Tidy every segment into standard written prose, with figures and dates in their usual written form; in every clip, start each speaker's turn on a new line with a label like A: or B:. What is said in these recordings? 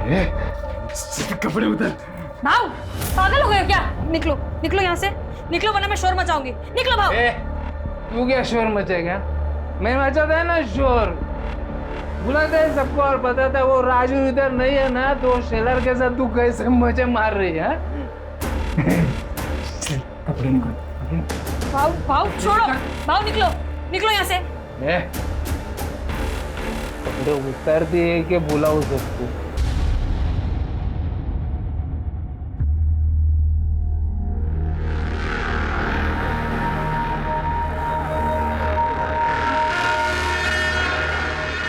A: कपड़े उतर।
B: भाव, पागल हो गए क्या? निकलो निकलो यहाँ से, निकलो वरना मैं शोर मचाऊंगी। निकलो भाव।
A: तू क्या शोर मचेगा? मैं मचाता है ना शोर, बुलाता है सबको और बताता है वो राजू इधर नहीं है ना, तो शेलर के साथ तू कैसे मजे मार रही है? कपड़े निकाल।
B: भाव भाव छोड़ो, भाव निकलो निकलो यहाँ से।
A: कपड़े उतारती है कि बुलाओ सबको?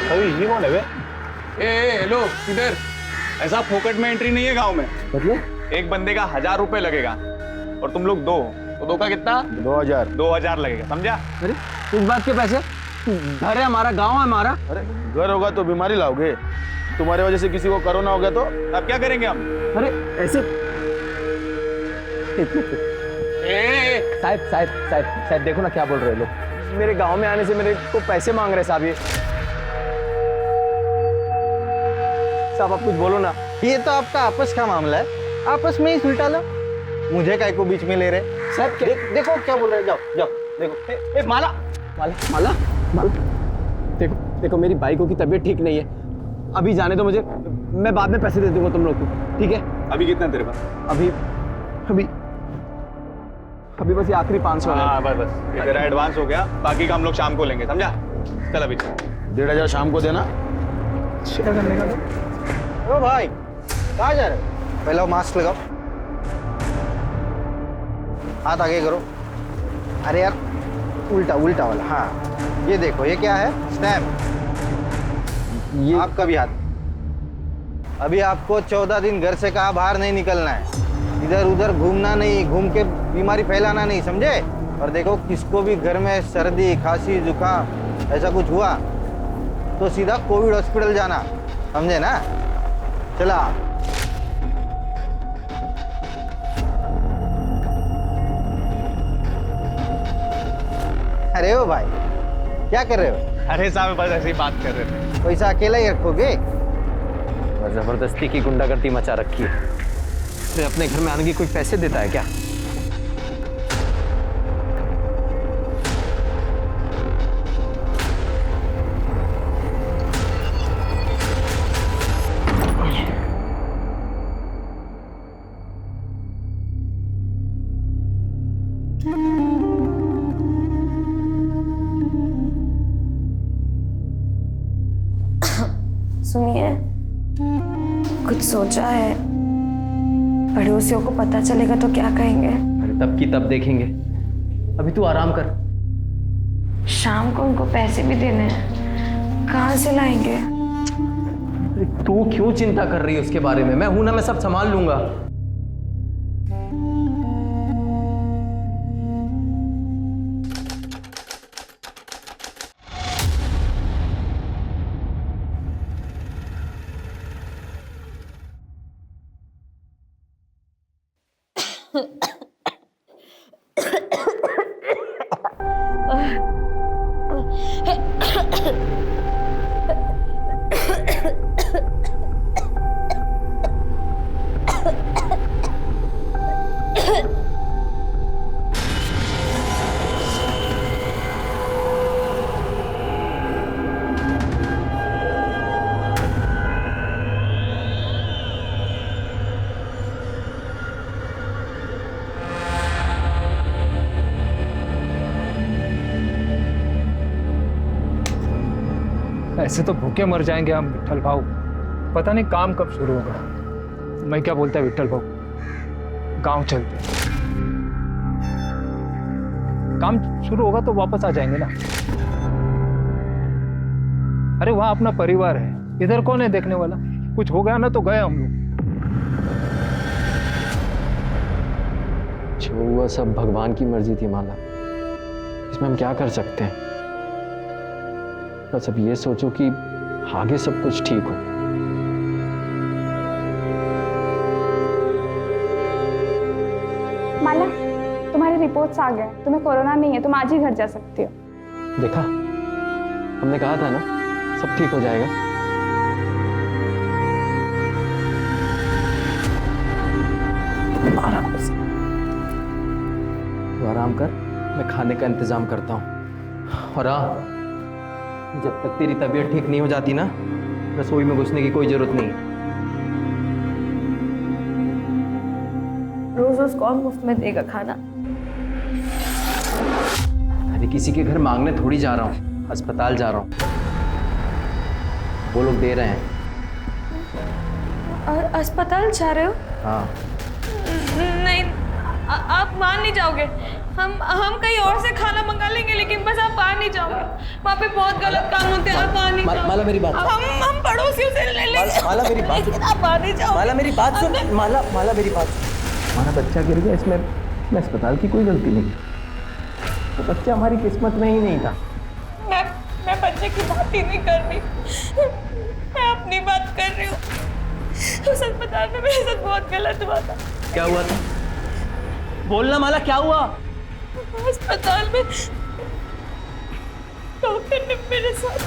C: अभी ये कौन है बे?
D: हेलो, किधर? ऐसा फोकट में एंट्री नहीं है गांव में।
C: मतलब
D: एक बंदे का 1000 रुपए लगेगा और तुम लोग दो, तो दो का कितना? 2000 लगेगा, समझा?
C: अरे इस बात के पैसे? घर है हमारा, गांव है हमारा।
E: अरे घर होगा तो बीमारी लाओगे, तुम्हारी वजह से किसी को कोरोना हो गया तो
D: अब क्या करेंगे हम?
C: अरे ऐसे साहब साहब साहब साहब देखो ना क्या बोल रहे हैं लोग। मेरे गांव में आने से मेरे को पैसे मांग रहे साहब। ये साहब आप कुछ बोलो ना।
F: ये तो आपका आपस का मामला है, आपस में ही सुलटा लो, मुझे काय को बीच में ले रहे।
C: साहब
F: देखो क्या बोल रहे हैं, जाओ जाओ देखो।
C: माला माला माला माला देखो देखो, मेरी बाइकों की तबीयत ठीक नहीं है, अभी जाने दो मुझे, मैं बाद में पैसे दे दूंगा तुम लोग को, ठीक है?
D: अभी कितना तेरे पास?
C: अभी अभी अभी बस ये आखिरी 500 है।
D: हाँ बस ये तेरा एडवांस हो गया, बाकी का हम लोग शाम को लेंगे, समझा? चल अभी चल।
E: 1500 शाम को देना।
C: शेयर करने का तो
F: ओ भाई कहाँ जा रहे हो? पहले वो मास्क लगाओ, हाथ आगे करो। अरे यार उल्टा उल्टा वाला, हाँ ये देखो, ये क्या है? स्टैम्प।
C: ये
F: आपका भी हाथ। अभी आपको 14 दिन घर से कहा बाहर नहीं निकलना है, इधर उधर घूमना नहीं, घूम के बीमारी फैलाना नहीं, समझे? और देखो किसको भी घर में सर्दी खांसी जुकाम ऐसा कुछ हुआ तो सीधा कोविड हॉस्पिटल जाना, समझे ना? चला। अरे ओ भाई क्या कर रहे हो?
D: अरे साहब बस ऐसे ही बात कर रहे थे।
F: पैसा अकेला ही रखोगे?
C: और जबरदस्ती की गुंडागर्दी मचा रखी है। अरे अपने घर में आने की कोई पैसे देता है क्या?
G: सुनिए, कुछ सोचा है? पड़ोसियों को पता चलेगा तो क्या कहेंगे?
C: अरे तब की तब देखेंगे, अभी तू आराम कर।
G: शाम को उनको पैसे भी देने हैं, कहाँ से लाएंगे?
C: अरे तू क्यों चिंता कर रही है उसके बारे में? मैं हूं ना, मैं सब संभाल लूंगा।
A: ऐसे तो भूखे मर जाएंगे हम विट्ठल भाऊ, पता नहीं काम कब शुरू होगा। मैं क्या बोलता है विट्ठल भाऊ, गांव चलते, काम शुरू होगा तो वापस आ जाएंगे ना। अरे वहां अपना परिवार है, इधर कौन है देखने वाला? कुछ हो गया ना तो गए हम लोग।
C: जो हुआ सब भगवान की मर्जी थी माला, इसमें हम क्या कर सकते हैं? बस अब ये सोचो कि आगे सब कुछ ठीक हो।
H: माला, तुम्हारी रिपोर्ट्स आ गए, तुम्हें कोरोना नहीं है, तुम आज ही घर जा सकती हो।
C: देखा, हमने कहा था ना सब ठीक हो जाएगा। खाने का इंतजाम करता हूँ। और हाँ, जब तक तेरी तबीयत ठीक नहीं हो जाती ना, रसोई में घुसने की कोई जरूरत नहीं है।
G: रोज रोज कौन मुफ्त में देगा खाना?
C: अरे किसी के घर मांगने थोड़ी जा रहा हूँ, अस्पताल जा रहा हूँ। वो लोग दे रहे हैं।
G: और अस्पताल जा रहे हो?
C: हाँ।
B: नहीं, आप मान नहीं जाओगे। हम कहीं और से खाना मंगा लेंगे, लेकिन बस आप बाहर नहीं जाओगे। वहाँ पे बहुत गलत काम होते हैं, आप बाहर नहीं जाओगे।
C: माला मेरी बात।
B: हम पड़ोसियों से ले लेंगे।
C: माला मेरी बात।
B: लेकिन आप बाहर नहीं जाओगे।
C: माला मेरी बात सुन। माला मेरी बात। हमारा बच्चा गिर गया, इसमें अस्पताल की कोई गलती नहीं। तो बच्चा हमारी किस्मत में ही नहीं था।
B: मैं बच्चे की बात ही नहीं कर रही, मैं अपनी बात कर रही हूँ। उस अस्पताल में मेरे साथ बहुत गलत हुआ था।
C: क्या हुआ था? बोलना माला, क्या हुआ?
B: अस्पताल में डॉक्टर ने मेरे साथ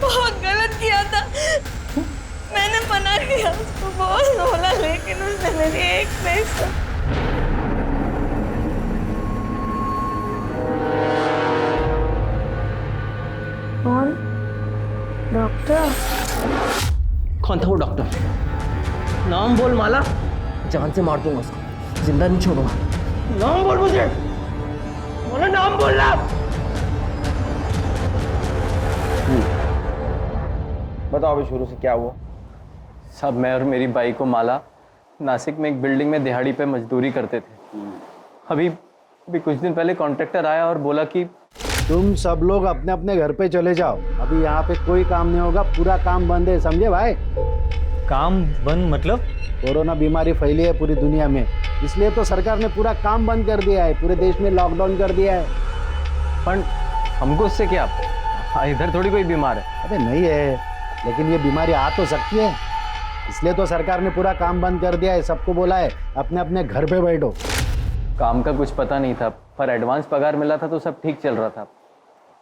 B: बहुत गलत किया था। मैंने मना किया उसको बहुत बोला, लेकिन उसने मेरी एक नहीं सुनी।
G: कौन? डॉक्टर?
C: कौन था वो डॉक्टर? नाम बोल माला, जान से मार दूंगा उसको, जिंदा नहीं छोड़ूंगा। नाम बोल मुझे, बोला नाम बोलना।
F: बताओ अभी शुरू से क्या हुआ?
C: सब मैं और मेरी बाई को माला नासिक में एक बिल्डिंग में दिहाड़ी पे मजदूरी करते थे। अभी कुछ दिन पहले कॉन्ट्रैक्टर आया और बोला कि
I: तुम सब लोग अपने अपने घर पे चले जाओ, अभी यहाँ पे कोई काम नहीं होगा, पूरा काम बंद है, समझे भाई?
F: काम बंद मतलब?
I: कोरोना बीमारी फैली है पूरी दुनिया में, इसलिए तो सरकार ने पूरा काम बंद कर दिया है, पूरे देश में लॉकडाउन कर दिया है।
C: पर हमको उससे क्या? इधर थोड़ी कोई बीमार है।
I: अबे नहीं है, लेकिन ये बीमारी आ तो सकती है, इसलिए तो सरकार ने पूरा काम बंद कर दिया है। सबको बोला है अपने अपने घर पे बैठो।
C: काम का कुछ पता नहीं था, पर एडवांस पगार मिला था तो सब ठीक चल रहा था।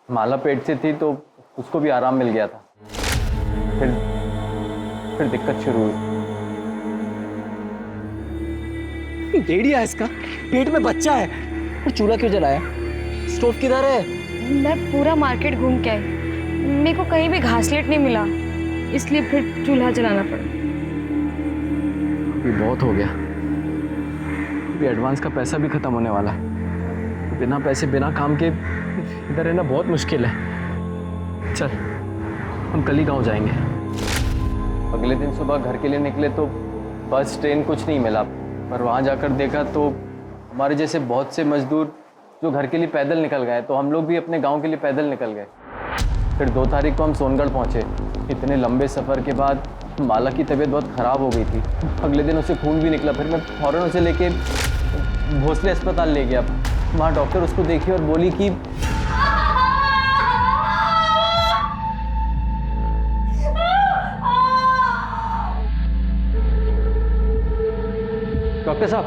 C: माला पेट से थी तो उसको भी आराम मिल गया था। फिर दिक्कत शुरू हुई। डेढ़िया है इसका, पेट में बच्चा है और चूल्हा क्यों जलाया? स्टोव किधर है?
G: मैं पूरा मार्केट घूम के आई, मेरे को कहीं भी घासलेट नहीं मिला, इसलिए फिर चूल्हा जलाना पड़ा।
C: ये बहुत हो गया, अभी एडवांस का पैसा भी खत्म होने वाला है। बिना पैसे बिना काम के इधर रहना बहुत मुश्किल है। चल हम कल ही गाँव जाएंगे। अगले दिन सुबह घर के लिए निकले तो बस ट्रेन कुछ नहीं मिला, पर वहाँ जाकर देखा तो हमारे जैसे बहुत से मजदूर जो घर के लिए पैदल निकल गए, तो हम लोग भी अपने गांव के लिए पैदल निकल गए। फिर 2 तारीख को हम सोनगढ़ पहुँचे। इतने लंबे सफ़र के बाद माला की तबीयत बहुत ख़राब हो गई थी। अगले दिन उसे खून भी निकला। फिर मैं फ़ौरन उसे लेके भोसले अस्पताल ले गया। वहाँ डॉक्टर उसको देखी और बोली कि डॉक्टर साहब,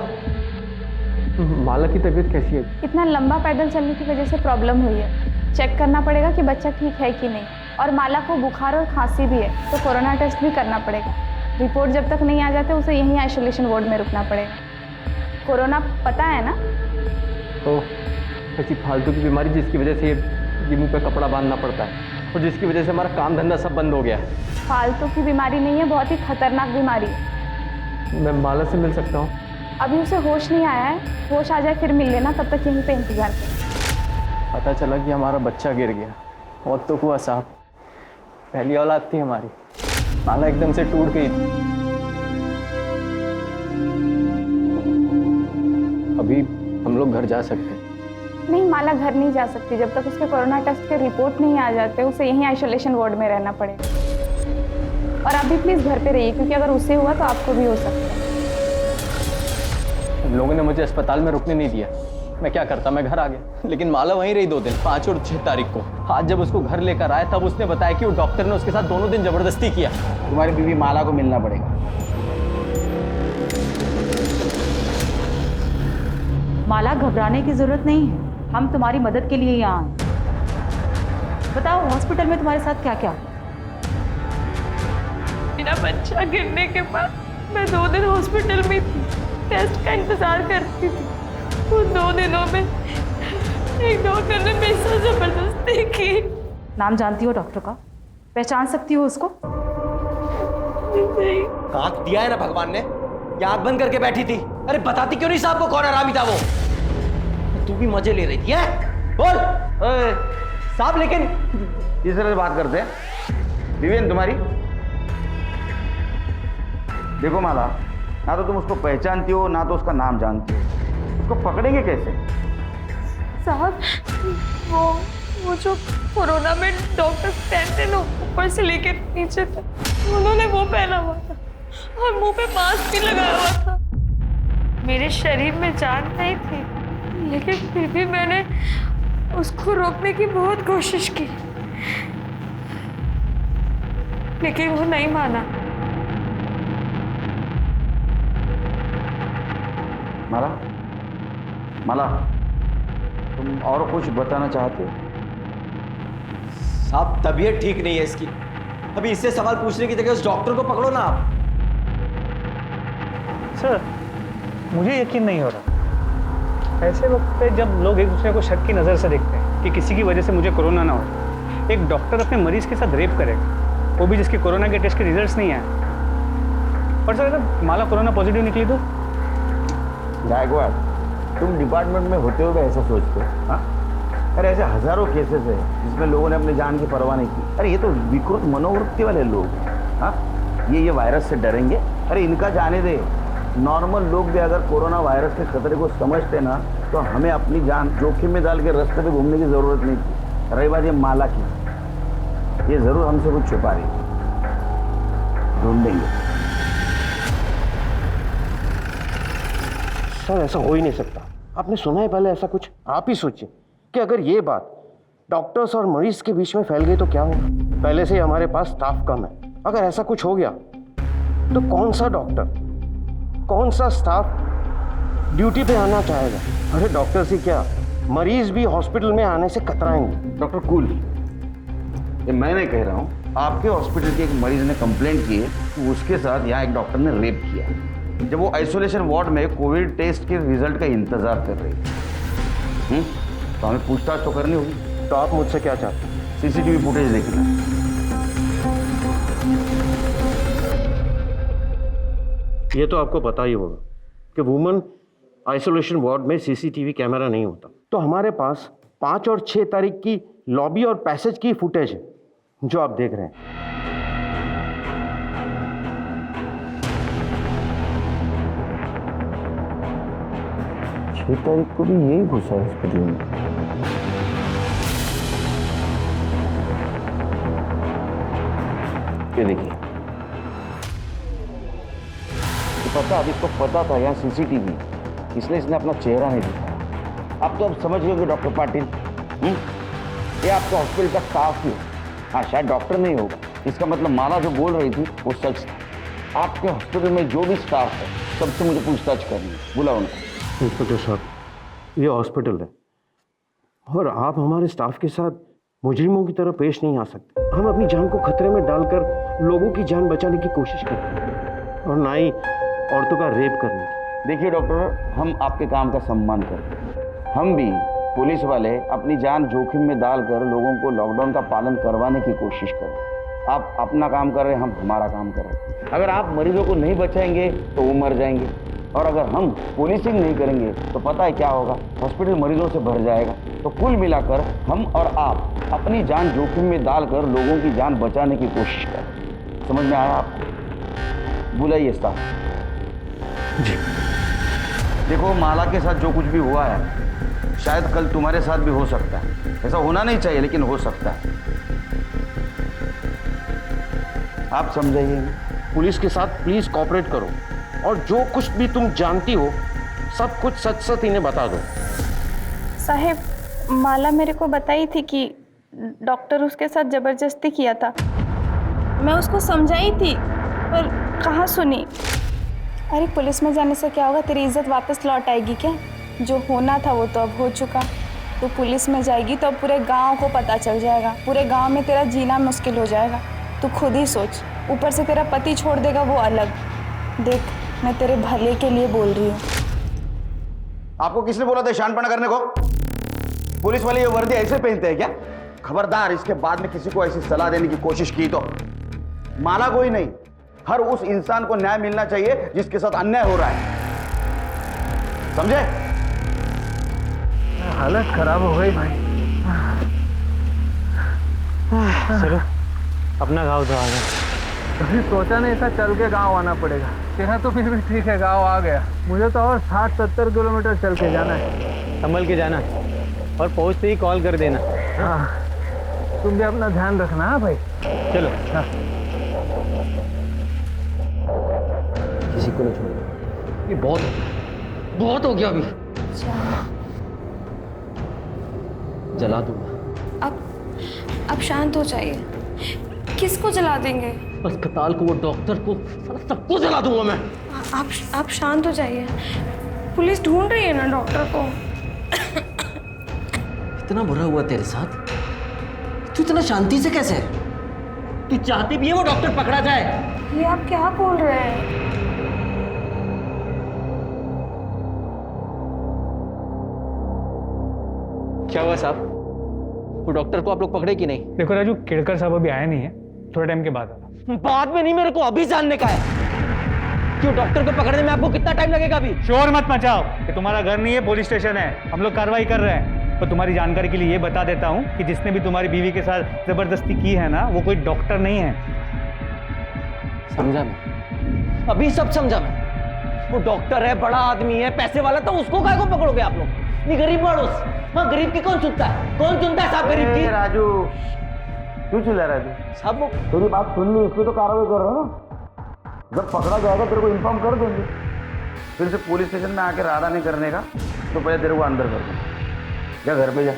C: माला की तबीयत कैसी है?
H: इतना लंबा पैदल चलने की वजह से प्रॉब्लम हुई है, चेक करना पड़ेगा कि बच्चा ठीक है कि नहीं। और माला को बुखार और खांसी भी है, तो कोरोना टेस्ट भी करना पड़ेगा। रिपोर्ट जब तक नहीं आ जाते उसे यहीं आइसोलेशन वार्ड में रुकना पड़ेगा। कोरोना पता है ना?
C: तो ऐसी फालतू की बीमारी जिसकी वजह से ये मुंह पे कपड़ा बांधना पड़ता है और जिसकी वजह से हमारा काम धंधा सब बंद हो गया है।
H: फालतू की बीमारी नहीं है, बहुत ही खतरनाक बीमारी है।
C: मैं माला से मिल सकता हूँ?
H: अभी उसे होश नहीं आया है, होश आ जाए फिर मिल लेना, तब तक यहीं पे इंतजार करें।
C: पता चला कि हमारा बच्चा गिर गया। और तो हुआ साहब, पहली औलाद थी हमारी, माला एकदम से टूट गई थी। अभी हम लोग घर जा सकते हैं?
H: नहीं, माला घर नहीं जा सकती जब तक उसके कोरोना टेस्ट के रिपोर्ट नहीं आ जाते। उसे यहीं आइसोलेशन वार्ड में रहना पड़ेगा। और आप भी प्लीज घर पे रहिए, क्योंकि अगर उससे हुआ तो आपको भी हो सकता है।
C: लोगों ने मुझे अस्पताल में रुकने नहीं दिया। मैं क्या करता, मैं घर आ गया। लेकिन माला वहीं रही 2 दिन, 5 और 6 तारीख को। आज जब उसको घर लेकर आए तब उसने बताया कि वो डॉक्टर ने उसके साथ दोनों दिन जबरदस्ती किया।
I: तुम्हारी बीवी माला को मिलना पड़ेगा।
J: माला, घबराने की जरूरत नहीं है, हम तुम्हारी मदद के लिए यहाँ आए। बताओ हॉस्पिटल में तुम्हारे साथ क्या क्या?
B: मेरा बच्चा गिरने के बाद मैं 2 दिन हॉस्पिटल में थी, टेस्ट का इंतजार करती थी। उन 2 दिनों में एक डॉक्टर ने मेरे साथ जबरदस्ती की।
J: नाम जानती हो डॉक्टर का? पहचान सकती हो उसको?
B: नहीं।
K: आंख दिया है ना भगवान ने, या आंख बंद करके बैठी थी? अरे बताती क्यों नहीं साहब को कौन हरामी था वो? तू भी मजे ले रही थी है? बोल साहब। लेकिन
F: इस तरह से बात करते हैं दिव्यन तुम्हारी? देखो माला, ना तो तुम उसको पहचानती हो ना तो उसका नाम जानती हो, उसको पकड़ेंगे कैसे?
B: साहब वो जो कोरोना में डॉक्टर पहनते ना ऊपर से लेकर नीचे तक, उन्होंने वो पहना हुआ था और मुंह पे मास्क भी लगाया हुआ था। मेरे शरीर में जान नहीं थी, लेकिन फिर भी मैंने उसको रोकने की बहुत कोशिश की, लेकिन वो नहीं माना।
F: माला, माला, तुम और कुछ बताना चाहते हो?
K: साहब तबीयत ठीक नहीं है इसकी, अभी इससे सवाल पूछने की जगह उस डॉक्टर को पकड़ो ना आप।
L: सर मुझे यकीन नहीं हो रहा। ऐसे वक्त पे जब लोग एक दूसरे को शक की नज़र से देखते हैं कि किसी की वजह से मुझे कोरोना ना हो, एक डॉक्टर अपने मरीज के साथ रेप करेगा, वो भी जिसके कोरोना के टेस्ट के रिजल्ट्स नहीं आए। और सर अगर माला कोरोना पॉजिटिव निकली तो?
F: गायकवाड़, तुम डिपार्टमेंट में होते हुए ऐसा सोचते हो? हाँ, अरे ऐसे हजारों केसेस है जिसमें लोगों ने अपनी जान की परवाह नहीं की। अरे ये तो विकृत मनोवृत्ति वाले लोग हैं। हाँ, ये वायरस से डरेंगे? अरे इनका जाने दे। नॉर्मल लोग भी अगर कोरोना वायरस के खतरे को समझते ना तो हमें अपनी जान जोखिम में डाल के रास्ते पे घूमने की जरूरत नहीं थी। रही बात ये माला की, ये जरूर हमसे कुछ छुपा रही है, ढूंढेंगे।
M: सर ऐसा हो ही नहीं सकता। आपने सुना है पहले ऐसा कुछ? आप ही सोचिए कि अगर ये बात डॉक्टर्स और मरीज के बीच में फैल गई तो क्या होगा? पहले से ही हमारे पास स्टाफ कम है, अगर ऐसा कुछ हो गया तो कौन सा डॉक्टर, कौन सा स्टाफ ड्यूटी पे आना चाहेगा? अरे डॉक्टर से क्या, मरीज भी हॉस्पिटल में आने से कतराएंगे।
F: डॉक्टर कूल, ये मैं नहीं कह रहा हूँ, आपके हॉस्पिटल के एक मरीज ने कंप्लेंट की है कि उसके साथ यहाँ एक डॉक्टर ने रेप किया, जब वो आइसोलेशन वार्ड में कोविड टेस्ट के रिजल्ट का इंतजार कर रही है। तो हमें पूछताछ तो करनी होगी।
M: तो आप मुझसे क्या चाहते हैं?
F: सीसीटीवी फुटेज देखना।
M: ये तो आपको पता ही होगा कि वुमेन आइसोलेशन वार्ड में सीसीटीवी कैमरा नहीं होता। तो हमारे पास 5 और 6 तारीख की लॉबी और पैसेज की फुटेज है जो आप देख रहे हैं।
F: 6 तारीख को भी यही घुसा हॉस्पिटल में। ये देखिए, तो पता, अभी तो पता था यहाँ सीसीटीवी, इसलिए इसने अपना चेहरा नहीं दिखाया। अब तो आप समझ गए डॉक्टर पाटिल, ये आपका हॉस्पिटल का स्टाफ ही है। हाँ, शायद डॉक्टर नहीं होगा, इसका मतलब माला जो बोल रही थी वो सच था। आपके हॉस्पिटल में जो भी स्टाफ है सबसे मुझे पूछताछ करनी है, बुलाओ उनको।
M: इंस्पेक्टर साहब, ये हॉस्पिटल है और आप हमारे स्टाफ के साथ मुजरिमों की तरह पेश नहीं आ सकते। हम अपनी जान को खतरे में डालकर लोगों की जान बचाने की कोशिश करते हैं और ना ही औरतों का रेप करने की।
F: देखिए डॉक्टर, हम आपके काम का सम्मान करते हैं। हम भी पुलिस वाले अपनी जान जोखिम में डालकर लोगों को लॉकडाउन का पालन करवाने की कोशिश करें। आप अपना काम कर रहे हैं, हम हमारा काम कर रहे हैं। अगर आप मरीजों को नहीं बचाएंगे तो वो मर जाएंगे, और अगर हम पुलिसिंग नहीं करेंगे तो पता है क्या होगा, हॉस्पिटल मरीजों से भर जाएगा। तो कुल मिलाकर हम और आप अपनी जान जोखिम में डालकर लोगों की जान बचाने की कोशिश करें। समझ में आया आपको? बुलाइए स्टाफ जी। देखो, माला के साथ जो कुछ भी हुआ है शायद कल तुम्हारे साथ भी हो सकता है। ऐसा होना नहीं चाहिए लेकिन हो सकता है। आप समझाइए।
M: पुलिस के साथ प्लीज कोऑपरेट करो और जो कुछ भी तुम जानती हो सब कुछ सच सच इन्हें बता दो।
H: साहेब, माला मेरे को बताई थी कि डॉक्टर उसके साथ जबरदस्ती किया था। मैं उसको समझाई थी पर कहाँ सुनी। अरे पुलिस में जाने से क्या होगा, तेरी इज्जत वापस लौट आएगी क्या? जो होना था वो तो अब हो चुका। तो पुलिस में जाएगी तो अब पूरे गांव को पता चल जाएगा, पूरे गांव में तेरा जीना मुश्किल हो जाएगा। तू खुद ही सोच, ऊपर से तेरा पति छोड़ देगा वो अलग। देख, मैं तेरे भले के लिए बोल रही हूँ।
F: आपको किसने बोला था शानपना करने को?
E: पुलिस वाले ये वर्दी ऐसे पहनते हैं क्या? खबरदार, इसके बाद में किसी को ऐसी सलाह देने की कोशिश की तो माला को ही नहीं, हर उस इंसान को न्याय मिलना चाहिए जिसके साथ अन्याय हो रहा है, समझे?
A: हालत खराब हो गई भाई।
L: चलो अपना गाँव तो आ गया।
A: कभी सोचा नहीं था चल के गांव आना पड़ेगा। तेरा तो फिर भी ठीक है, गांव आ गया। मुझे तो और 60-70 किलोमीटर चल के जाना है।
L: संभल के जाना और पहुंचते ही कॉल कर देना।
A: हाँ, तुम भी अपना ध्यान रखना। हाँ भाई,
L: चलो।
A: हाँ।
K: किसी को नहीं छोड़ो, ये बहुत हो गया अभी। जला दूंगा।
G: अब शांत हो जाइए। किसको जला देंगे?
K: अस्पताल को, वो डॉक्टर को, सबको जला दूंगा मैं।
G: आप शांत हो जाइए। पुलिस ढूंढ रही है ना डॉक्टर को।
K: इतना बुरा हुआ तेरे साथ, तू इतना शांति से कैसे है? तू चाहती भी है वो डॉक्टर पकड़ा जाए?
G: ये आप क्या बोल रहे हैं?
L: क्या हुआ साहब?
K: वो डॉक्टर को आप लोग पकड़े कि नहीं?
L: देखो राजू, केड़कर साहब अभी आया नहीं है, थोड़े टाइम के बाद आना।
K: बाद में नहीं, मेरे को अभी जानने का है कि वो डॉक्टर को पकड़ने में आपको कितना टाइम लगेगा अभी।
L: शोर मत मचाओ कि तुम्हारा घर नहीं है, पुलिस स्टेशन है। हम लोग कार्रवाई कर रहे हैं। तो तुम्हारी जानकारी के लिए ये बता देता हूँ कि जिसने भी तुम्हारी बीवी के साथ जबरदस्ती की है ना, वो कोई डॉक्टर नहीं है।
K: समझा मैं, अभी सब समझा मैं। वो डॉक्टर है, बड़ा आदमी है, पैसे वाला, तो उसको काहे को पकड़ोगे आप लोग? नहीं, गरीब मानुस। हाँ, गरीब की कौन सुनता है? कौन सुनता है साहब गरीब की?
E: राजू, क्यों चिल्ला रहा है?
K: साहब वो
E: तेरी बात सुन ली, इसको तो कार्रवाई कर रहे हो ना। जब पकड़ा जाएगा तेरे को इन्फॉर्म कर देंगे। फिर से पुलिस स्टेशन में आके राडा नहीं करने का, तो पहले तेरे को अंदर कर दूँ। जा घर पे जा,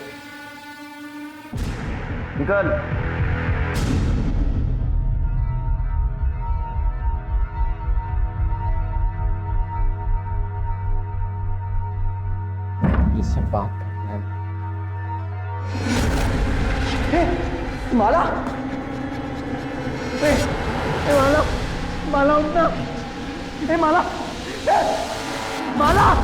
E: निकल।
K: इससे बात करना है। माला,
A: माला, माला उठना। माला, माला।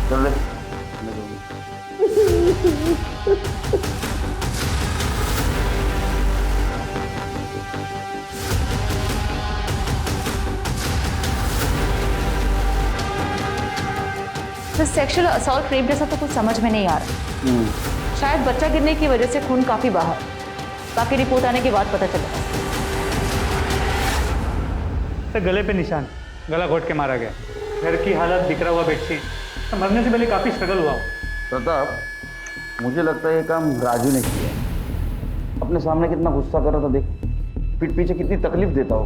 E: चल ले।
J: तो सेक्सुअल असॉल्ट रेप जैसा तो कुछ समझ में नहीं आ रहा। शायद बच्चा गिरने की वजह से खून काफी बाहर। बाकी रिपोर्ट आने के बाद पता चलेगा।
L: तो गले पे निशान, गला घोट के मारा गया। घर की हालत, बिखरा हुआ बेडशीट, तो मरने से पहले काफी स्ट्रगल हुआ।
E: प्रताप, मुझे लगता है ये काम राजू ने किया। अपने सामने कितना गुस्सा कर रहा था, देख। पीठ पीछे कितनी तकलीफ देता हो।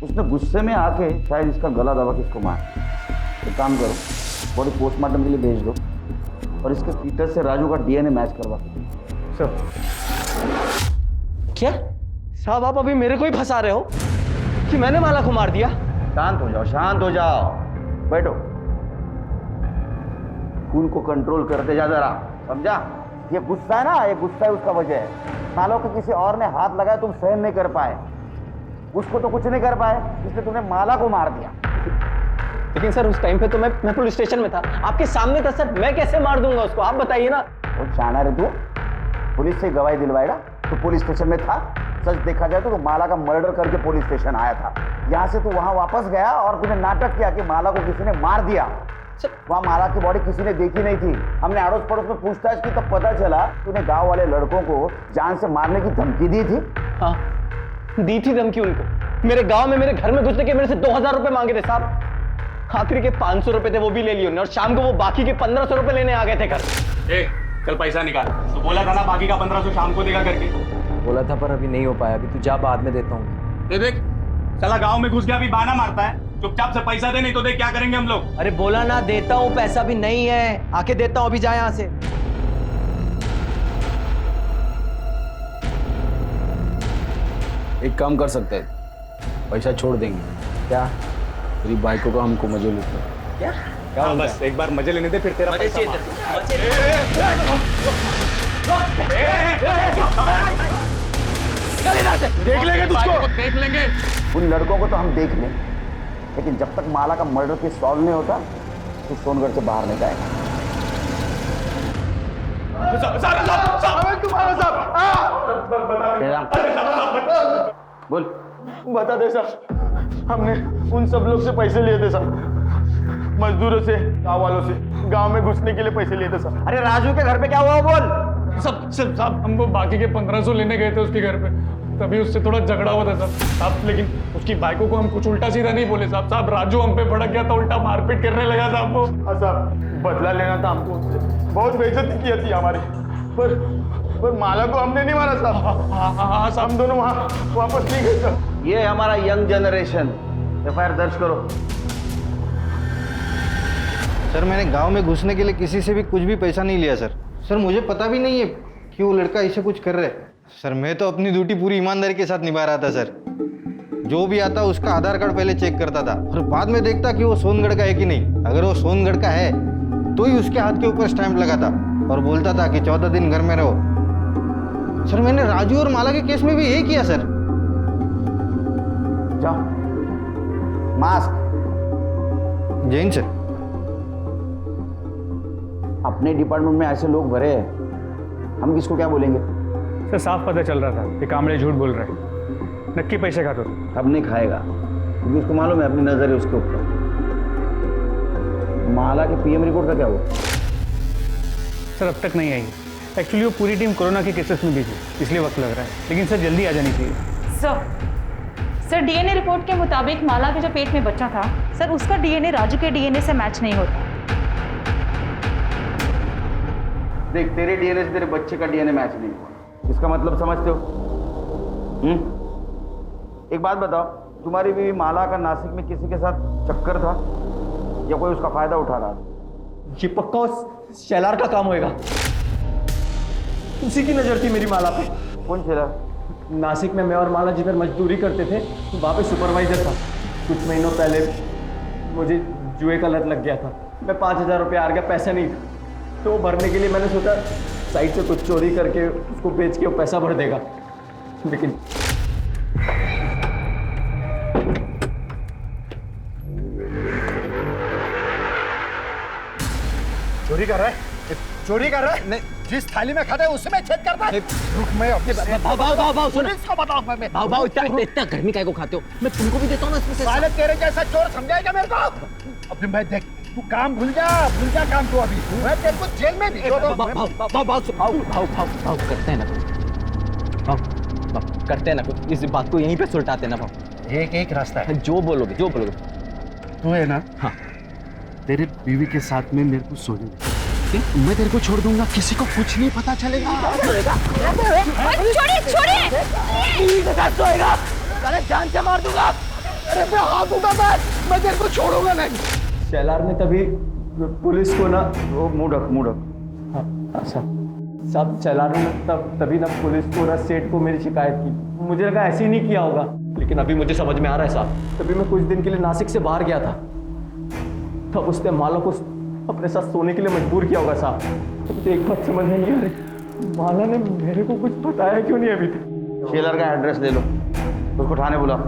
E: उसने गुस्से में आके शायद इसका गला दबा के इसको मार। एक काम करो, बॉडी पोस्टमार्टम के लिए भेज दो और इसके फीटस से राजू का डीएनए मैच करवा दो।
L: सर,
K: क्या साहब आप अभी मेरे को ही फंसा रहे हो कि मैंने माला को मार दिया?
E: शांत हो जाओ, शांत हो जाओ, बैठो। खून को कंट्रोल करते जा जरा, समझा? ये गुस्सा है ना, ये गुस्सा है उसका वजह है। मान लो कि किसी और ने हाथ लगाया, तुम सहन नहीं कर पाए, उसको तो कुछ नहीं कर पाए, इसलिए तुमने माला को मार दिया।
K: लेकिन सर उस टाइम पे तो मैं पुलिस स्टेशन में था, आपके सामने था सर। मैं कैसे मार दूंगा उसको, आप बताइए ना।
E: वो जाना रे तू, पुलिस से गवाही दिलवाएगा? तो पुलिस स्टेशन में था। सच देखा जाए तो माला का मर्डर करके पुलिस स्टेशन आया था। यहाँ से तू वहां वापस गया और तूने नाटक किया कि माला को किसी ने मार दिया। वहाँ माला की बॉडी किसी ने देखी नहीं थी। हमने अड़ोस पड़ोस में पूछताछ की, तब पता चला तूने गांव वाले लड़कों को जान से मारने की धमकी दी थी।
K: हाँ, दी थी धमकी उनको। मेरे गांव में, मेरे घर में घुसने के मेरे से 2000 रुपए मांगे थे साहब। आखिरी के 500 रुपए थे, वो भी ले लिए उन्होंने, और शाम को वो बाकी के 1500 रुपए लेने आ गए थे घर।
D: चल पैसा निकाल। तो बोला था ना बाकी का 1500 शाम को देगा करके।
C: बोला था पर अभी नहीं हो पाया। अभी तू जा, बाद में देता हूँ।
D: देख, साला गांव में घुस गया, अभी बहाना मारता है। चुपचाप से पैसा दे, नहीं तो देख क्या करेंगे हम लोग।
K: अरे बोला ना देता हूँ, पैसा भी नहीं है, आके देता हूँ। अभी जा यहाँ से।
E: एक काम कर सकते हैं, पैसा छोड़ देंगे।
C: क्या?
E: तेरी बाइकों का हमको मजे लेते हैं।
D: हाँ, बस एक बार मजे लेने दे फिर तेरा पैसा
E: देख लेंगे तुझको, देख लेंगे। उन लड़कों को तो हम देख लें, लेकिन जब तक माला का मर्डर केस सॉल्व नहीं होता तो सोनगढ़ से बाहर नहीं जाएगा। बोल।
M: बता दे सर, हमने उन सब लोग से पैसे लिए थे सर, मजदूरों से, गांव वालों से, गांव में घुसने के लिए पैसे लिए थे सर।
E: अरे राजू के घर पे क्या हुआ बोल।
L: साहब हम वो बाकी के 1500 लेने गए थे उसके घर पे, तभी उससे थोड़ा झगड़ा हुआ था साहब, लेकिन उसकी बाइकों को हम कुछ उल्टा सीधा नहीं बोले साहब, राजू हम पे भड़क गया था, उल्टा मारपीट करने लगा था हमको।
M: हाँ साहब, बदला लेना था हमको उससे, बहुत बेइज्जती की थी हमारी, पर माला को हमने नहीं मारा साहब। हाँ साहब, हम दोनों वहाँ वापस नहीं गए सर।
E: ये हमारा यंग जनरेशन। एफआईआर दर्ज करो।
F: सर मैंने गांव में घुसने के लिए किसी से भी कुछ भी पैसा नहीं लिया सर। सर मुझे पता भी नहीं है कि वो लड़का ऐसे कुछ कर रहा है। सर मैं तो अपनी ड्यूटी पूरी ईमानदारी के साथ निभा रहा था सर। जो भी आता उसका आधार कार्ड पहले चेक करता था और बाद में देखता कि वो सोनगढ़ का है कि नहीं। अगर वो सोनगढ़ का है तो ही उसके हाथ के ऊपर स्टैंप लगाता और बोलता था कि 14 दिन घर में रहो। सर मैंने राजू और माला के केस में भी यही किया सर।
E: जाओ, मास्क।
F: जैन सर,
E: अपने डिपार्टमेंट में ऐसे लोग भरे हैं, हम किसको क्या बोलेंगे।
L: सर साफ पता चल रहा था कि कामड़े झूठ बोल रहे हैं, नक्की पैसे खाता था।
E: अब नहीं खाएगा क्योंकि उसको मालूम है अपनी नजर है उसके ऊपर। माला के पीएम रिपोर्ट का क्या हुआ?
L: सर अब तक नहीं आई। एक्चुअली वो पूरी टीम कोरोना के केसेस में बिजी, इसलिए वक्त लग रहा है, लेकिन सर जल्दी आ जानी चाहिए।
J: सर डीएनए रिपोर्ट के मुताबिक माला के जो पेट में बच्चा था सर, उसका डीएनए राजू के डीएनए से मैच नहीं होता।
E: देख, तेरे डीएनए से तेरे बच्चे का डीएनए मैच नहीं हुआ, इसका मतलब समझते हो? एक बात बताओ, तुम्हारी बीवी माला का नासिक में किसी के साथ चक्कर था या कोई उसका फायदा उठा रहा था?
K: ये पक्का उस शेलार का काम होएगा, उसी की नजर थी मेरी माला पे।
E: कौन शेलार?
K: नासिक में मैं और माला जिधर मजदूरी करते थे वहाँ पे सुपरवाइजर था। कुछ महीनों पहले मुझे जुए का लत लग गया था, मैं 5000 रुपये हार गया, पैसा नहीं था, तो वो भरने के लिए मैंने सोचा साइड से कुछ चोरी करके उसको बेच के वो पैसा भर देगा, लेकिन
I: चोरी कर रहा है, चोरी कर रहा है। नहीं, जिस थाली में खाता है उसमें छेद करता है। रुक, मैं अपने
K: भाव सुनो,
I: पुलिस को बताऊंगा मैं।
K: भाव इतना गर्मी काहे को खाते हो? मैं तुमको भी देता हूँ ना इसमें से।
I: साले तेरे जैसा चोर समझाएगा मेरे को? अभी मैं देख, तू काम भूल जा काम तू। अभी मैं तेरे को जेल में भी
K: भाव करते हैं ना, भाव करते हैं ना कुछ, इस बात को यहीं पे सुलटाते हैं ना भाव।
I: एक रास्ता है,
K: जो बोलोगे
I: तू है ना।
K: हाँ,
I: तेरे बीवी के साथ में मेरे को सोने दे, मैं तेरे को छोड़ दूंगा, किसी को कुछ नहीं पता चलेगा।
K: जान से मार दूंगा।
I: अरे मैं हाथ उठाता, मैं तेरे को छोड़ूंगा नहीं।
K: शेलार ने तभी पुलिस को ना,
E: वो मुड़क
K: हाँ साहब शेलार ने तभी ना पुलिस को ना सेठ को मेरी शिकायत की। मुझे लगा ऐसे ही नहीं किया होगा, लेकिन अभी मुझे समझ में आ रहा है साहब। तभी मैं कुछ दिन के लिए नासिक से बाहर गया था, तब उसने माला को अपने साथ सोने के लिए मजबूर किया होगा साहब। मुझे एक बात समझ में नहीं आ रही, माला ने मेरे को कुछ बताया क्यों नहीं अभी तक?
E: शेलर का एड्रेस ले लो, उसको थाने बुलाओ।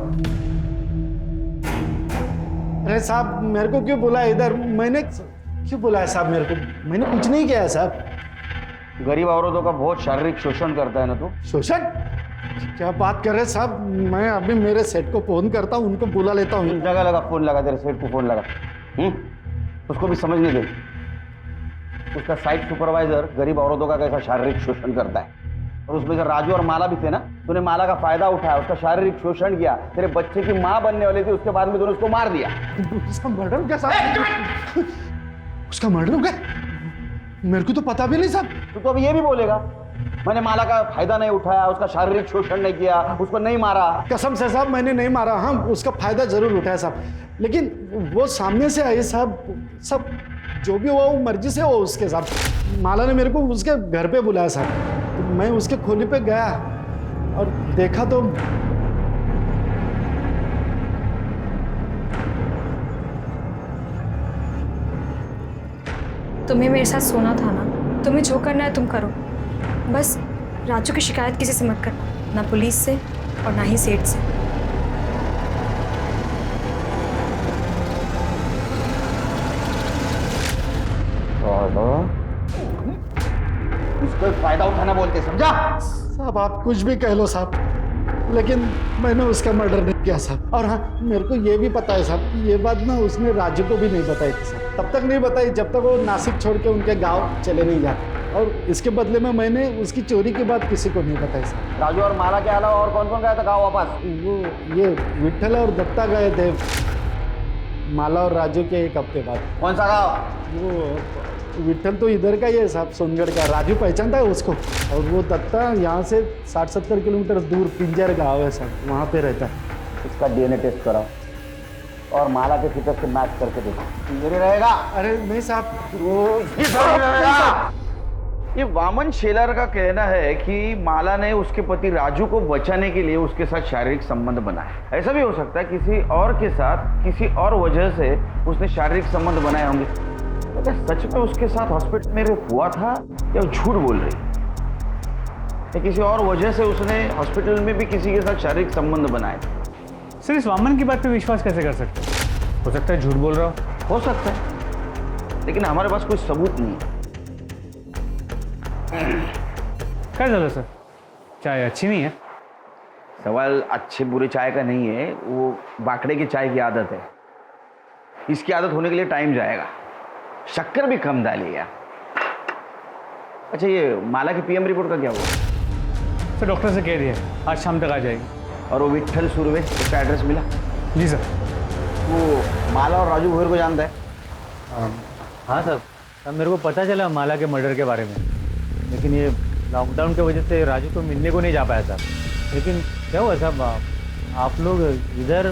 I: अरे साहब मेरे को क्यों बुलाया इधर? मैंने क्यों बुलाया साहब? मेरे को, मैंने कुछ नहीं किया है साहब।
E: गरीब औरतों का बहुत शारीरिक शोषण करता है ना तू।
I: शोषण? क्या बात कर रहे साहब? मैं अभी मेरे सेठ को फोन करता हूँ, उनको बुला लेता हूँ।
E: जगह लगा फोन लगा, तेरे सेठ को फोन लगा। उसको भी समझने दे, उसका साइट सुपरवाइजर गरीब औरतों का कैसा शारीरिक शोषण करता है। और उसमें जो राजू और माला भी थे ना, तूने माला का फायदा उठाया, उसका शारीरिक शोषण किया, तेरे बच्चे की माँ बनने वाली थी, उसके बाद में तूने उसको मार दिया।
I: उसका मर्डर क्या साहब? उसका मर्डर हो गया? मेरे को तो पता भी नहीं साहब।
E: तू तो अभी ये भी बोलेगा मैंने माला का फायदा नहीं उठाया, उसका शारीरिक शोषण नहीं किया, उसको नहीं मारा।
I: कसम से साहब मैंने नहीं मारा। हाँ, उसका फायदा जरूर उठाया साहब, लेकिन वो सामने से आई साहब, सब जो भी हुआ वो मर्जी से हुआ उसके साहब। माला ने मेरे को उसके घर पे बुलाया साहब, तो मैं उसके खोली पे गया और देखा तो
G: तुम्हें मेरे साथ सोना था ना, तुम्हें जो करना है तुम करो, बस राजू की शिकायत किसी से मत करना, ना पुलिस से और ना ही सेठ से।
E: इसको फायदा उठाना बोलते, समझा?
I: साहब आप कुछ भी कह लो साहब, लेकिन मैंने उसका मर्डर नहीं किया साहब। और हाँ, मेरे को ये भी पता है साहब कि ये बात ना उसने राजू को भी नहीं बताई थी साहब। तब तक नहीं बताई जब तक वो नासिक छोड़ के उनके गांव चले नहीं जाते, और इसके बदले में मैंने उसकी चोरी की बात किसी को नहीं बताई साहब।
E: राजू और माला के अलावा और कौन कौन गया था गाँव वापस?
I: वो ये विट्ठल और दत्ता गए थे माला और राजू के एक हफ्ते बाद।
E: कौन सा गाँव?
I: वो विट्ठल तो इधर का ही है साहब, सोनगढ़ का। राजू पहचानता है उसको। और वो दत्ता यहाँ से 60-70 किलोमीटर दूर पिंजर गाँव है साहब, वहाँ पे रहता है।
E: इसका डीएनए टेस्ट कराओ और माला के फिगर से मैच करके देखो, मेरे रहेगा।
I: अरे नहीं साहब,
E: वो
F: ये वामन शेलर का कहना है कि माला ने उसके पति राजू को बचाने के लिए उसके साथ शारीरिक संबंध बनाए। ऐसा भी हो सकता है किसी और के साथ किसी और वजह से उसने शारीरिक संबंध बनाए होंगे। क्या सच में उसके साथ हॉस्पिटल में हुआ था या झूठ बोल रही है? किसी और वजह से उसने हॉस्पिटल में भी किसी के साथ शारीरिक संबंध बनाए थे।
L: सर इस वामन की बात पे विश्वास कैसे कर सकते हो सकता है झूठ बोल रहा
F: हो सकता है, लेकिन हमारे पास कोई सबूत नहीं है।
L: क्या ज़्यादा सर, चाय अच्छी नहीं है?
F: सवाल अच्छे बुरे चाय का नहीं है, वो बाकड़े की चाय की आदत है। इसकी आदत होने के लिए टाइम जाएगा, शक्कर भी कम डालिएगा। अच्छा ये माला की पीएम रिपोर्ट का क्या हुआ?
L: सर डॉक्टर से कह दिया आज शाम तक आ जाएगी।
F: और वो विट्ठल सुरवे, उसका एड्रेस मिला?
L: जी सर।
F: वो माला और राजू भोर को जानता है?
N: हाँ सर, तब मेरे को पता चला माला के मर्डर के बारे में, लेकिन ये लॉकडाउन की वजह से राजू को मिलने को नहीं जा पाया साहब। लेकिन क्या हुआ साहब, आप लोग इधर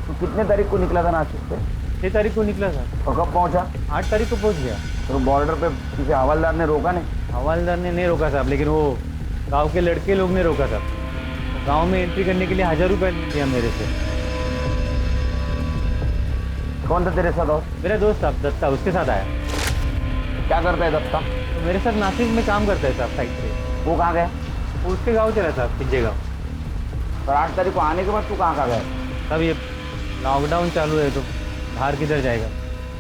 E: तो कितने तारीख को निकला था नासिक से?
N: 6 तारीख को निकला साहब।
E: और कब पहुंचा?
N: 8 तारीख को पहुंच गया।
E: तो बॉर्डर पे किसी हवलदार ने रोका नहीं?
N: हवलदार ने नहीं रोका साहब, लेकिन वो गांव के लड़के लोग ने रोका साहब। गांव में एंट्री करने के लिए 1000 रुपये दिया मेरे से।
E: कौन था तेरे साथ?
N: मेरा दोस्त साहब दत्ता, उसके साथ आया।
E: क्या करता है दत्ता?
N: तो मेरे साथ नासिक में काम करता है साहब, साइड पे।
E: वो कहाँ गया?
N: वो उसके गाँव चला साहब, पिंजे गाँव।
E: और 8 तारीख को आने के बाद तू कहाँ गया?
N: तब ये लॉकडाउन चालू है तो बाहर किधर जाएगा,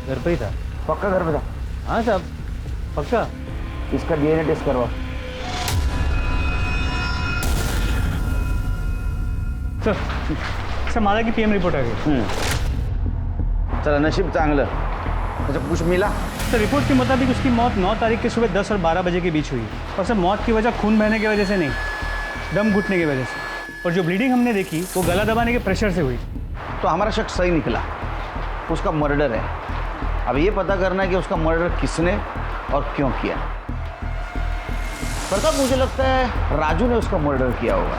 N: घर पे ही था।
E: पक्का घर पे था?
N: हाँ साहब पक्का।
E: इसका डीएनए टेस्ट करवा।
L: सर माला की पीएम रिपोर्ट आ गई।
F: चला नशीब चांगलं। अच्छा कुछ मिला?
L: सर रिपोर्ट के मुताबिक उसकी मौत 9 तारीख के सुबह 10 और 12 बजे के बीच हुई है। और सर मौत की वजह खून बहने की वजह से नहीं, दम घुटने की वजह से। और जो ब्लीडिंग हमने देखी वो गला दबाने के प्रेशर से हुई।
F: तो हमारा शक सही निकला, उसका मर्डर है। अब ये पता करना है कि उसका मर्डर किसने और क्यों किया। प्रताप मुझे लगता है राजू ने उसका मर्डर किया होगा,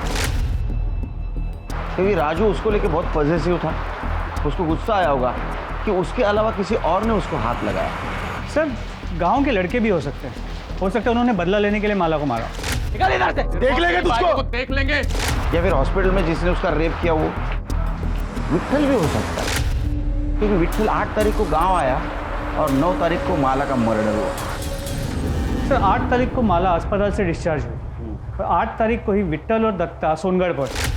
F: क्योंकि राजू उसको लेके बहुत पॉजिटिव था। उसको गुस्सा आया होगा कि उसके अलावा किसी और ने उसको हाथ लगाया।
L: सर गांव के लड़के भी हो सकते हैं, हो सकता है उन्होंने बदला लेने के लिए माला को मारा।
D: निकाल इधर से, देख लेंगे तुझको, देख लेंगे।
F: या फिर हॉस्पिटल में जिसने उसका रेप किया वो विट्ठल भी हो सकता है, क्योंकि विट्ठल 8 तारीख को गांव आया और 9 तारीख को माला का मर्डर हुआ।
L: सर 8 तारीख को माला अस्पताल से डिस्चार्ज हुई और 8 तारीख को ही विट्ठल और दत्ता सोनगढ़ पहुंचे।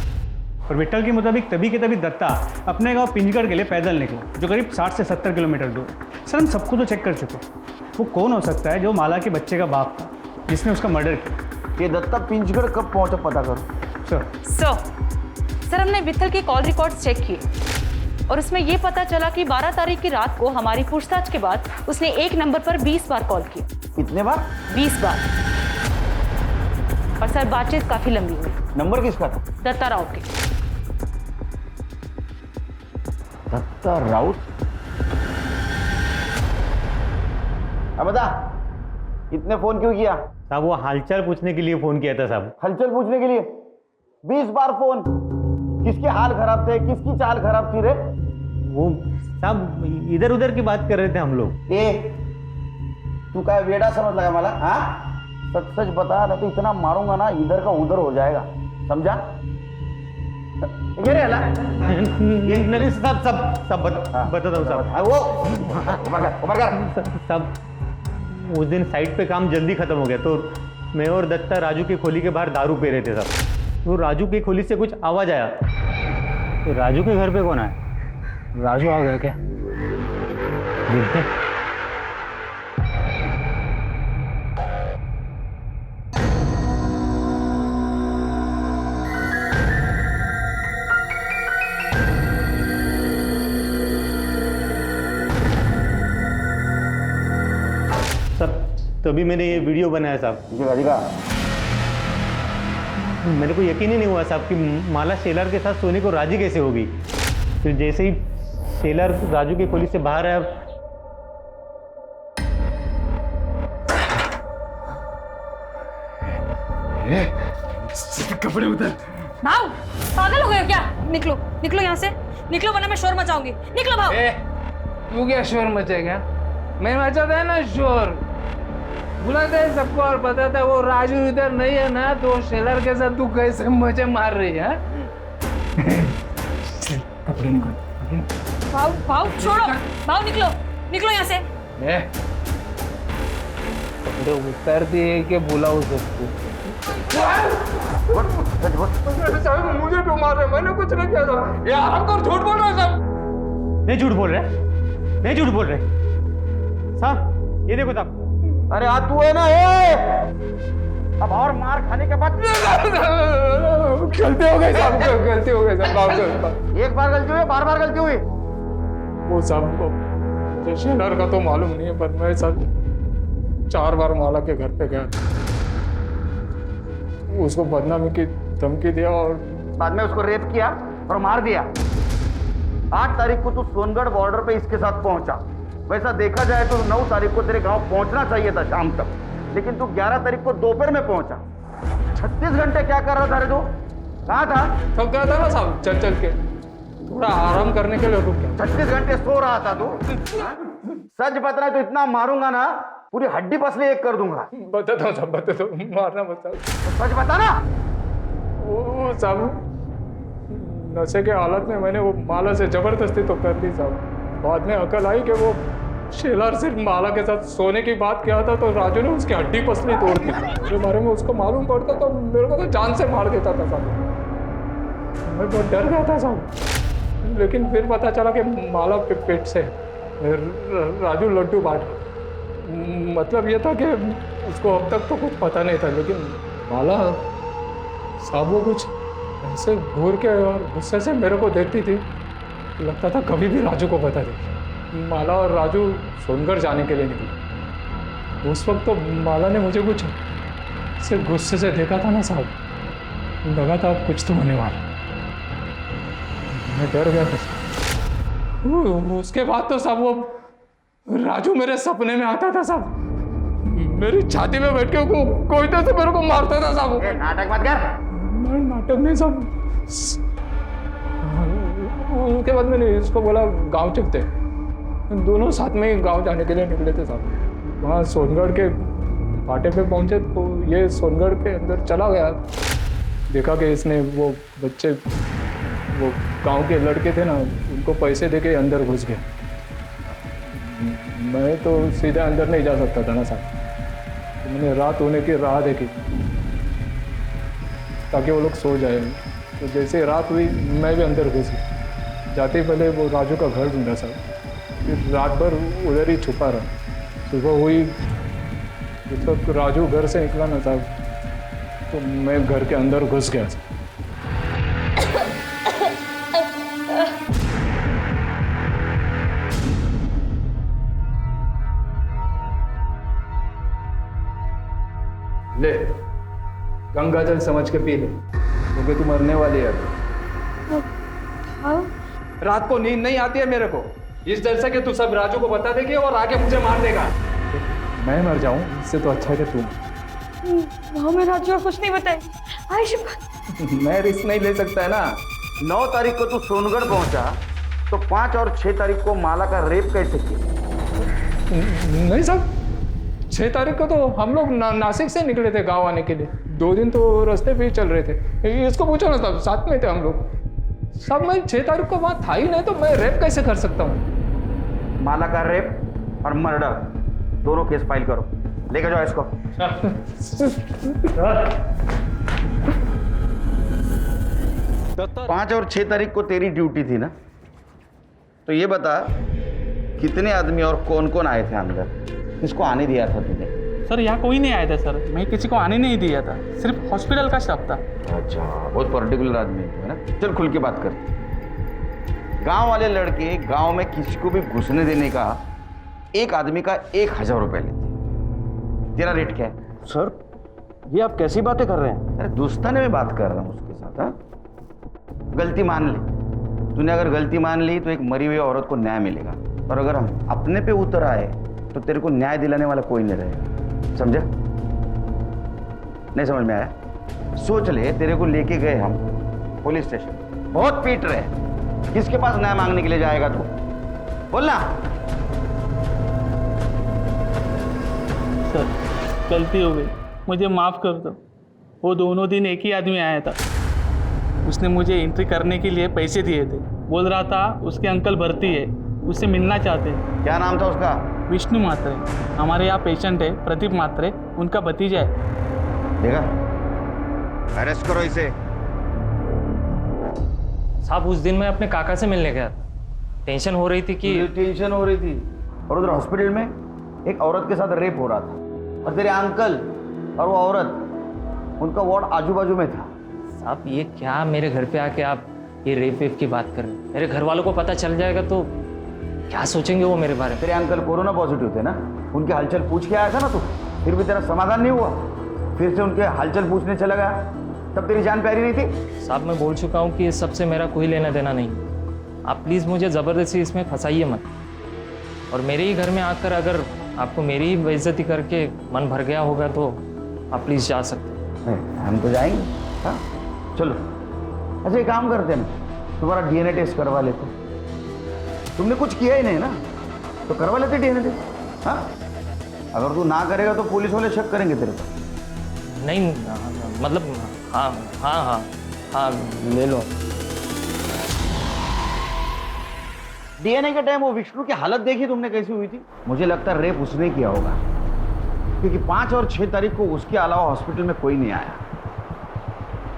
L: और विट्ठल के मुताबिक तभी के तभी दत्ता अपने गांव पिंजगढ़ के लिए पैदल निकले, जो करीब 60 से 70 किलोमीटर दूर। सर हम सबको तो चेक कर चुके, वो कौन हो सकता है जो माला के बच्चे का बाप था जिसने उसका मर्डर किया।
F: ये दत्ता पिंजगढ़ कब पहुंचा पता करो।
J: सर हमने विट्ठल की कॉल रिकॉर्ड्स चेक किए और उसमें ये पता चला कि 12 तारीख की रात को हमारी पूछताछ के बाद उसने एक नंबर पर 20 बार कॉल किया।
F: कितने बार?
J: 20 बार। और सर बातचीत काफी लंबी हुई।
F: नंबर किसका था?
J: दत्ता राउत के।
F: दत्ता राउत? अब बता, इतने फोन क्यों किया?
N: साहब वो हालचाल पूछने के लिए फोन किया था साहब।
E: हलचल पूछने के लिए 20 बार फोन? किसके हाल खराब थे, किसकी चाल खराब थी रे?
N: वो साहब इधर उधर की बात कर रहे थे हम लोग।
E: ए तू क्या वेड़ा समझ लगा मला? हाँ सच सच बता, ना तो इतना मारूंगा ना इधर का उधर हो जाएगा, समझा? ये रे
N: नहीं साहब सब बताता हूँ साहब।
E: वो उमर कर
N: साहब उस दिन साइट पे काम जल्दी ख़त्म हो गया, तो मैं और दत्ता राजू की खोली के बाहर दारू पी रहे थे साहब। तो राजू की खोली से कुछ आवाज़ आया, तो राजू के घर पे कौन आया?
A: राजू आ गया क्या?
N: देखते। तभी मैंने ये वीडियो बनाया साहब। मेरे को यकीन ही नहीं हुआ साहब कि माला शेलर के साथ सोने को राजी कैसे होगी। फिर जैसे ही शेलर राजू की खोली से बाहर आया,
A: कपड़े उतर।
G: भाव, पागल हो गए हो क्या? निकलो निकलो यहाँ से, निकलो वरना मैं शोर मचाऊंगी। निकलो भाव।
A: तू क्या शोर मचेगा? मैं मचाता है ना शोर, बुलाता है सबको और बताता है वो राजू इधर नहीं है ना, तो शेलर के साथ तू कैसे मजे मार रही है? कपड़े निकाल।
G: भाव भाव छोड़ो, भाव निकलो निकलो यहाँ से।
A: कपड़े उतर दिए कि बुलाओ सबको? मुझे क्यों मार रहे? मैंने कुछ नहीं किया था। ये आराम कर, झूठ बोल रहा है सब।
N: नहीं झूठ बोल रहे, नहीं झूठ बोल रहे साहब। ये देखो साहब।
E: अरे आज तू है ना, ये अब और मार खाने के बाद
A: गलती हो गई साहब, गलती हो गई साहब।
E: एक बार गलती हुई, बार बार गलती हुई।
A: वो साहब शेलर का तो मालूम नहीं है, पर मैं साहब 4 बार माला के घर पे गया, उसको बदनामी की धमकी दिया और
E: बाद में उसको रेप किया और मार दिया। 8 तारीख को तू सोनगढ़ बॉर्डर पे इसके साथ पहुंचा। वैसा देखा जाए तो 9 तारीख को तेरे गांव पहुंचना चाहिए था शाम तक, लेकिन तू 11 तारीख को दोपहर में पहुंचा। 36 घंटे क्या कर रहा था रे तू? कहाँ था?
A: थक गया था ना साहब, चल चल के, थोड़ा आराम करने के लिए रुक गया।
E: 36 घंटे सो रहा था तू? सच बता रहा है तो इतना मारूंगा ना, पूरी हड्डी पसली एक कर दूंगा।
A: बताता हूँ साहब, बताता हूँ, मारना मत साहब।
E: सच बता ना।
A: वो साहब नशे के हालत में मैंने वो माला से जबरदस्ती तो कर दी साहब। बाद में अकल आई कि वो शेलर सिर्फ माला के साथ सोने की बात किया था, तो राजू ने उसकी हड्डी पसली तोड़ दी। मेरे बारे में उसको मालूम पड़ता तो मेरे को तो जान से मार देता था साहब। मैं बहुत डर गया था साहब, लेकिन फिर पता चला कि माला पेट से राजू लड्डू बांट। मतलब ये था कि उसको अब तक तो कुछ पता नहीं था, लेकिन माला साहब वो कुछ ऐसे घूर के और गुस्से से मेरे को देखती थी, लगता था कभी भी राजू को बता दे। माला और राजू सोनगढ़ जाने के लिए निकले। उस वक्त तो माला ने मुझे कुछ से गुस्से से देखा था ना साहब, लगा था अब कुछ तो होने वाला। मैं डर गया था। उसके बाद तो साहब वो राजू मेरे सपने में आता था साहब, मेरी छाती में बैठ के कोई तो से मेरे को मारता था साहब।
E: नाटक मत कर।
A: नाटक नहीं साहब। उसके बाद मैंने इसको बोला गांव चलते, दोनों साथ में ही गांव जाने के लिए निकले थे साहब। वहाँ सोनगढ़ के फाटे पे पहुंचे तो ये सोनगढ़ के अंदर चला गया। देखा कि इसने वो बच्चे, वो गांव के लड़के थे ना, उनको पैसे देके अंदर घुस गए। मैं तो सीधे अंदर नहीं जा सकता था ना साहब, तो मैंने रात होने की राह देखी ताकि वो लोग सो जाए। तो जैसे रात हुई मैं भी अंदर घुस गया। जाते ही पहले वो राजू का घर ढूंढा साहब, फिर रात भर उधर ही छुपा रहा। सुबह हुई, जिस वक्त राजू घर से निकला ना साहब, तो मैं घर के अंदर घुस गया। ले गंगा जल समझ के पी ले, क्योंकि तू मरने वाली है। रात को नींद नहीं आती है मेरे को, इस डर से कि तू सब राजू को बता देगी और आके मुझे मार देगा। मैं मर जाऊं इससे तो अच्छा है कि तू।
B: मैं राजू को कुछ नहीं बताई। आयुष
A: मैं रिस्क नहीं ले सकता है ना।
E: 9 तारीख को तू सोनगढ़ पहुंचा, तो 5 और 6 तारीख को माला का रेप कैसे किया?
A: नहीं साहब, 6 तारीख को तो हम लोग नासिक से निकले थे गांव आने के लिए। 2 दिन तो रास्ते पे ही चल रहे थे। इसको पूछो ना साहब, साथ में थे हम लोग साहब। मैं 6 तारीख को वहाँ था ही नहीं, तो मैं रेप कैसे कर सकता हूँ?
E: माला का रेप और मर्डर दोनों केस फाइल करो। लेकर जाओ इसको। 5 और 6 तारीख को तेरी ड्यूटी थी ना, तो ये बता कितने आदमी और कौन कौन आए थे अंदर, किसको आने दिया था तूने?
A: सर यहाँ कोई नहीं आया था सर, मैं किसी को आने नहीं दिया था, सिर्फ हॉस्पिटल का स्टाफ था।
E: अच्छा, बहुत पर्टिकुलर आदमी है ना। चल खुल के बात कर। गांव वाले लड़के गांव में किसी को भी घुसने देने का एक आदमी का 1000 रुपए लेते। तेरा रेट क्या है?
M: सर ये आप कैसी बातें कर रहे हैं?
E: अरे दोस्ताने में बात कर रहा हूँ उसके साथ। हाँ, गलती मान ले। तूने अगर गलती मान ली तो एक मरी हुई औरत को न्याय मिलेगा, और अगर हम अपने पे उतर आए तो तेरे को न्याय दिलाने वाला कोई नहीं रहेगा। समझा? नहीं समझ में आया? सोच ले, तेरे को लेके गए हम पुलिस स्टेशन, बहुत पीट रहे, किसके पास न्याय मांगने के लिए जाएगा तू? बोलना।
A: सर गलती हो गई, मुझे माफ़ कर दो। वो दोनों दिन एक ही आदमी आया था, उसने मुझे एंट्री करने के लिए पैसे दिए थे, बोल रहा था उसके अंकल भर्ती है, उससे मिलना चाहते हैं।
E: क्या नाम था उसका?
A: विष्णु मात्रे। हमारे यहाँ पेशेंट है प्रदीप मात्रे, उनका भतीजा है।
E: देखा, अरेस्ट करो इसे।
N: साहब उस दिन मैं अपने काका से मिलने गया था, टेंशन हो रही थी कि
E: टेंशन हो रही थी, और उधर हॉस्पिटल में एक औरत के साथ रेप हो रहा था, और तेरे अंकल और वो औरत, उनका वार्ड आजू बाजू में था।
N: साहब ये क्या मेरे घर पे आके आप ये रेप वेप की बात कर रहे हैं? मेरे घर वालों को पता चल जाएगा तो क्या सोचेंगे वो मेरे बारे में?
E: तेरे अंकल कोरोना पॉजिटिव थे ना, उनके हलचल पूछ के आया था ना तू, फिर भी तेरा समाधान नहीं हुआ, फिर से उनके हलचल पूछने चला गया, तब तेरी जान प्यारी नहीं थी?
N: साहब मैं बोल चुका हूँ कि इस सबसे मेरा कोई लेना देना नहीं, आप प्लीज़ मुझे ज़बरदस्ती इसमें फंसाइए मत। और मेरे ही घर में आकर अगर आपको मेरी ही बेइज्जती करके मन भर गया होगा तो आप प्लीज़ जा सकते
E: हैं। हम तो जाएंगे। हाँ चलो, अच्छा एक काम करते हैं ना, तुम्हारा DNA टेस्ट करवा लेते। तुमने कुछ किया ही नहीं ना, तो करवा लेते DNA टेस्ट। हाँ, अगर तू ना करेगा तो पुलिस वाले शक करेंगे तेरे को।
N: नहीं मतलब हाँ हाँ हाँ हाँ ले लो।
E: DNA के टाइम वो विष्णु की हालत देखी तुमने कैसी हुई थी? मुझे लगता है रेप उसने किया होगा, क्योंकि 5 और 6 तारीख को उसके अलावा हॉस्पिटल में कोई नहीं आया,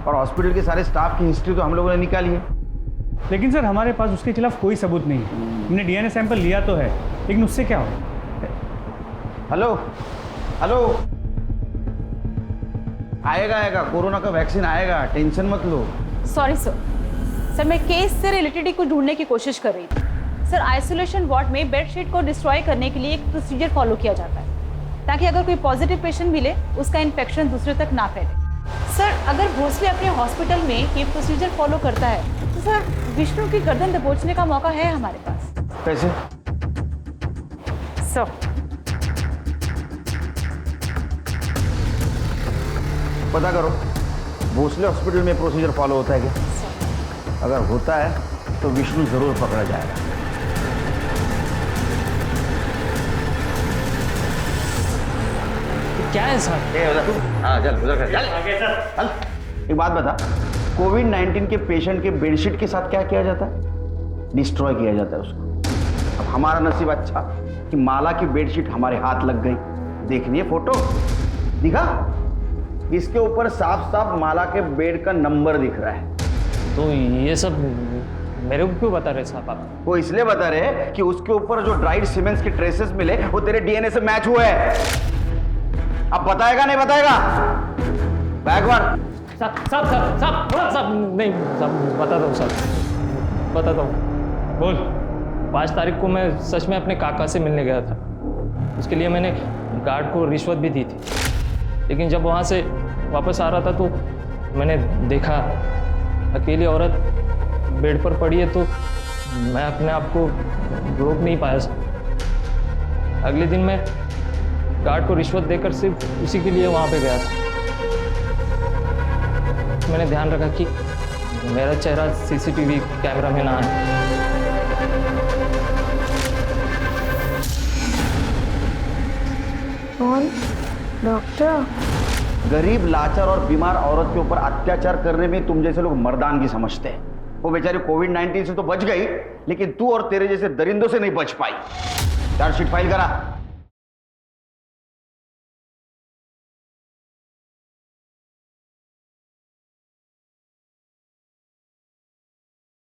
E: और हॉस्पिटल के सारे स्टाफ की हिस्ट्री तो हम लोगों ने निकाली है।
L: लेकिन सर हमारे पास उसके खिलाफ कोई सबूत नहीं है। हमने DNA सैंपल लिया तो है, लेकिन उससे क्या हो?
E: हेलो हेलो, आएगा कोरोना का वैक्सीन आएगा, टेंशन मत लो।
J: सॉरी सर, मैं केस से रिलेटेड ही कुछ ढूंढने की कोशिश कर रही थी। सर आइसोलेशन वार्ड में बेडशीट को डिस्ट्रॉय करने के लिए एक प्रोसीजर फॉलो किया जाता है, ताकि अगर कोई पॉजिटिव पेशेंट मिले उसका इन्फेक्शन दूसरे तक ना फैले। सर अगर भोसले अपने हॉस्पिटल में ये प्रोसीजर फॉलो करता है तो सर विष्णु की गर्दन दबोचने का मौका है हमारे पास।
E: कैसे?
J: सर
E: पता करो भोसले हॉस्पिटल में प्रोसीजर फॉलो होता है क्या? अगर होता है तो विष्णु जरूर पकड़ा जाएगा।
N: क्या है सर?
E: हाँ चल उधर चल। एक बात बता, कोविड-19 के पेशेंट के बेडशीट के साथ क्या किया जाता है? डिस्ट्रॉय किया जाता है उसको। अब हमारा नसीब अच्छा कि माला की बेडशीट हमारे हाथ लग गई। देखनी है फोटो? दिखा? इसके ऊपर साफ साफ माला के बेड का नंबर दिख रहा है।
N: तो ये सब मेरे को क्यों बता रहे साहब आप?
E: वो इसलिए बता रहे कि उसके ऊपर जो ड्राइड सीमेंट्स के ट्रेसेस मिले वो तेरे DNA से मैच हुए हैं। अब बताएगा नहीं बताएगा? बैकवर्ड।
N: साहब थोड़ा साहब नहीं साहब बताता हूँ साहब, बताता हूँ। बोल। 5 तारीख को मैं सच में अपने काका से मिलने गया था, उसके लिए मैंने गार्ड को रिश्वत भी दी थी, लेकिन जब वहाँ से वापस आ रहा था तो मैंने देखा अकेली औरत बेड पर पड़ी है, तो मैं अपने आप को रोक नहीं पाया सर। अगले दिन मैं गार्ड को रिश्वत देकर सिर्फ उसी के लिए वहाँ पे गया था। मैंने ध्यान रखा कि मेरा चेहरा CCTV कैमरा में ना आए।
G: कौन? डॉक्टर?
E: गरीब, लाचार और बीमार औरत के ऊपर अत्याचार करने में तुम जैसे लोग मर्दानगी समझते हैं। वो बेचारी कोविड-19 से तो बच गई, लेकिन तू और तेरे जैसे दरिंदों से नहीं बच पाई। चार्जशीट फाइल करा।